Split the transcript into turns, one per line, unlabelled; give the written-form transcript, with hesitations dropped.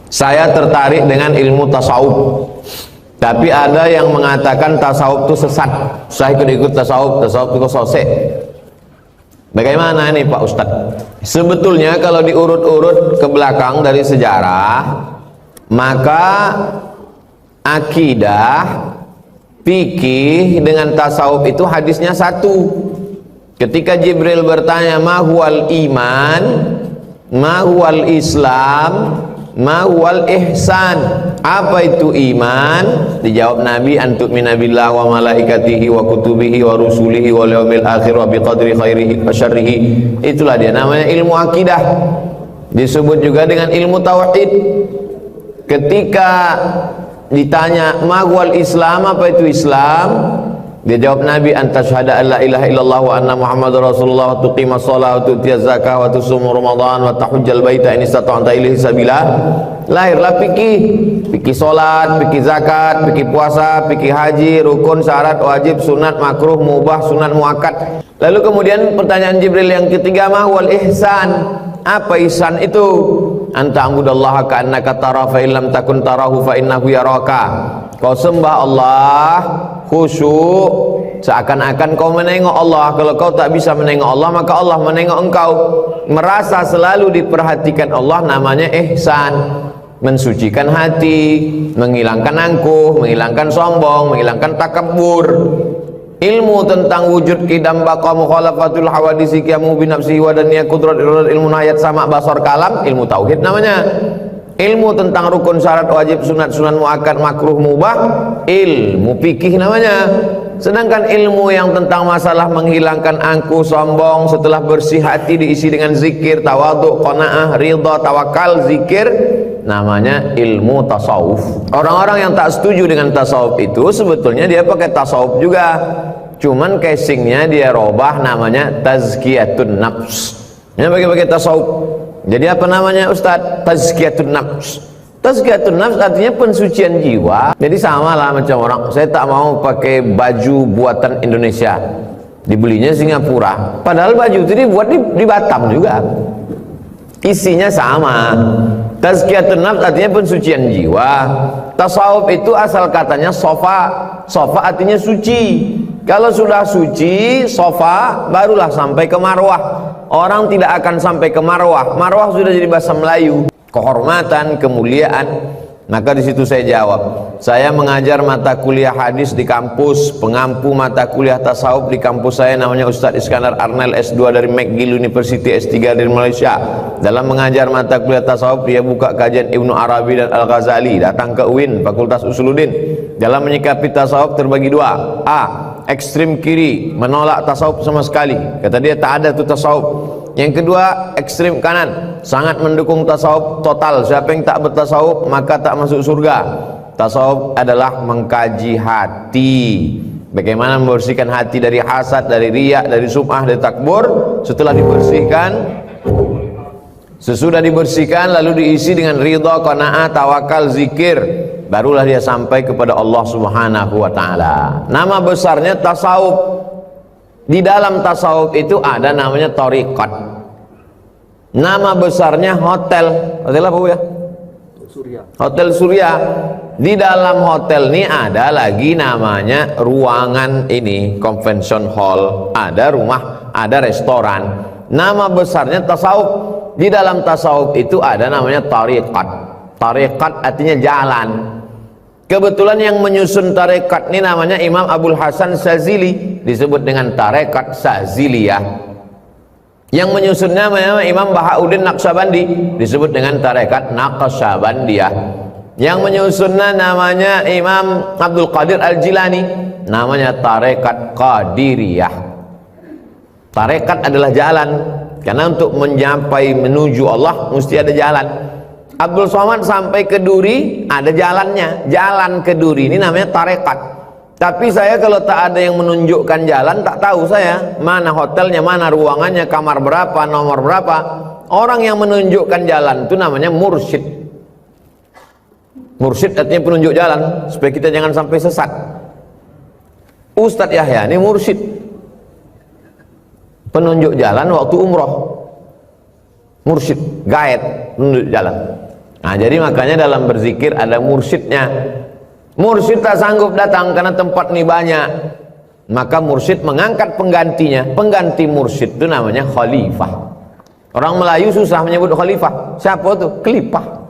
Saya tertarik dengan ilmu tasawuf, tapi ada yang mengatakan tasawuf itu sesat. Saya ikut-ikut tasawuf itu sosek. Bagaimana ini Pak Ustadz? Sebetulnya kalau diurut-urut ke belakang dari sejarah, maka akidah, fikih dengan tasawuf itu hadisnya satu. Ketika Jibril bertanya, ma huwal iman, ma huwal islam, ma huwal ihsan, apa itu iman? Dijawab Nabi, antuk minabillah wa malaikatihi wa kutubihi wa rusulihi wa yaumil akhir wa biqadri khairihi wa syarrihi. Itulah dia namanya ilmu akidah. Disebut juga dengan ilmu tauhid. Ketika ditanya ma huwal islam, apa itu Islam? Dia jawab Nabi, antasyhada an la ilaha illallah wa anna muhammadar rasulullah wa tuqimas shalah wa tu'tiyaz zakah wa tusum ramadan wa tahujjal baita in istata'ta ilaihi sabila. Lahirlah fikih salat, fikih zakat, fikih puasa, fikih haji, rukun, syarat, wajib, sunat, makruh, mubah, sunat muakkad. Lalu kemudian pertanyaan Jibril yang ketiga, ma wal ihsan, apa ihsan itu? Anta ambudallaha ka'annaka tara fa illam takun tarahu fa innahu yaraka. Kau sembah Allah khusyuk seakan-akan kau menengok Allah. Kalau kau tak bisa menengok Allah, maka Allah menengok engkau. Merasa selalu diperhatikan Allah namanya ihsan. Mensucikan hati, menghilangkan angkuh, menghilangkan sombong, menghilangkan takabbur. Ilmu tentang wujud qidam baqa mukhalafatul hawadisi qiyamu binafsihi wa daniyah qudrat ilmu ayat sama basar kalam, ilmu tauhid namanya. Ilmu tentang rukun, syarat, wajib, sunat, sunan muakkad, makruh, mubah, ilmu fikih namanya. Sedangkan ilmu yang tentang masalah menghilangkan angkuh, sombong, setelah bersih hati diisi dengan zikir, tawadhu, qanaah, ridha, tawakal, zikir, namanya ilmu tasawuf. Orang-orang yang tak setuju dengan tasawuf itu sebetulnya dia pakai tasawuf juga, cuman casingnya dia robah, namanya tazkiyatun nafs. Ini pakai tasawuf. Jadi apa namanya Ustadz? Tazkiyatun nafs. Tazkiyatun nafs artinya pensucian jiwa. Jadi sama lah macam orang, saya tak mau pakai baju buatan Indonesia, dibelinya Singapura, padahal baju itu dibuat di Batam juga, isinya sama. Tazkiyatun nafs artinya pensucian jiwa. Tasawuf itu asal katanya sofa. Sofa artinya suci. Kalau sudah suci, sofa, barulah sampai ke marwah. Orang tidak akan sampai ke marwah. Marwah sudah jadi bahasa Melayu, kehormatan, kemuliaan. Maka di situ saya jawab, saya mengajar mata kuliah hadis di kampus, pengampu mata kuliah tasawuf di kampus saya namanya Ustadz Iskandar Arnel, S2 dari McGill University, S3 dari Malaysia. Dalam mengajar mata kuliah tasawuf, dia buka kajian Ibnu Arabi dan Al-Ghazali, datang ke UIN, Fakultas Usuluddin. Dalam menyikapi tasawuf terbagi dua. A, ekstrim kiri, menolak tasawuf sama sekali, kata dia tak ada tuh tasawuf. Yang kedua, ekstrim kanan, sangat mendukung tasawuf total. Siapa yang tak bertasawuf maka tak masuk surga. Tasawuf adalah mengkaji hati, bagaimana membersihkan hati dari hasad, dari riya, dari sum'ah, dari takbur. Setelah dibersihkan, sesudah dibersihkan lalu diisi dengan ridha, qanaah, tawakal, zikir, barulah dia sampai kepada Allah Subhanahu wa ta'ala. Nama besarnya tasawuf. Di dalam tasawuf itu ada namanya thariqat. Nama besarnya hotel. Hotel apa Bu ya? Surya. Hotel Surya. Di dalam hotel ini ada lagi namanya ruangan ini, convention hall, ada rumah, ada restoran. Nama besarnya tasawuf. Di dalam tasawuf itu ada namanya thariqat. Thariqat artinya jalan. Kebetulan yang menyusun tarekat ini namanya Imam Abul Hasan Sazili, disebut dengan tarekat Saziliyah. Yang menyusunnya namanya Imam Bahauddin Naqsyabandi, disebut dengan tarekat Naqsyabandiyah. Yang menyusunnya namanya Imam Abdul Qadir Al-Jilani, namanya tarekat Qadiriyah. Tarekat adalah jalan, karena untuk mencapai menuju Allah mesti ada jalan. Abdul Somad sampai ke Duri ada jalannya. Jalan ke Duri ini namanya tarekat. Tapi saya kalau tak ada yang menunjukkan jalan, tak tahu saya mana hotelnya, mana ruangannya, kamar berapa, nomor berapa. Orang yang menunjukkan jalan itu namanya mursyid. Mursyid artinya penunjuk jalan, supaya kita jangan sampai sesat. Ustadz Yahya ini mursyid, penunjuk jalan waktu umroh. Mursyid, guide, penunjuk jalan. Nah, jadi makanya dalam berzikir ada mursyidnya. Mursyid tak sanggup datang karena tempat ini banyak, maka mursyid mengangkat penggantinya. Pengganti mursyid itu namanya khalifah. Orang Melayu susah menyebut khalifah. Siapa tuh? Kelipah.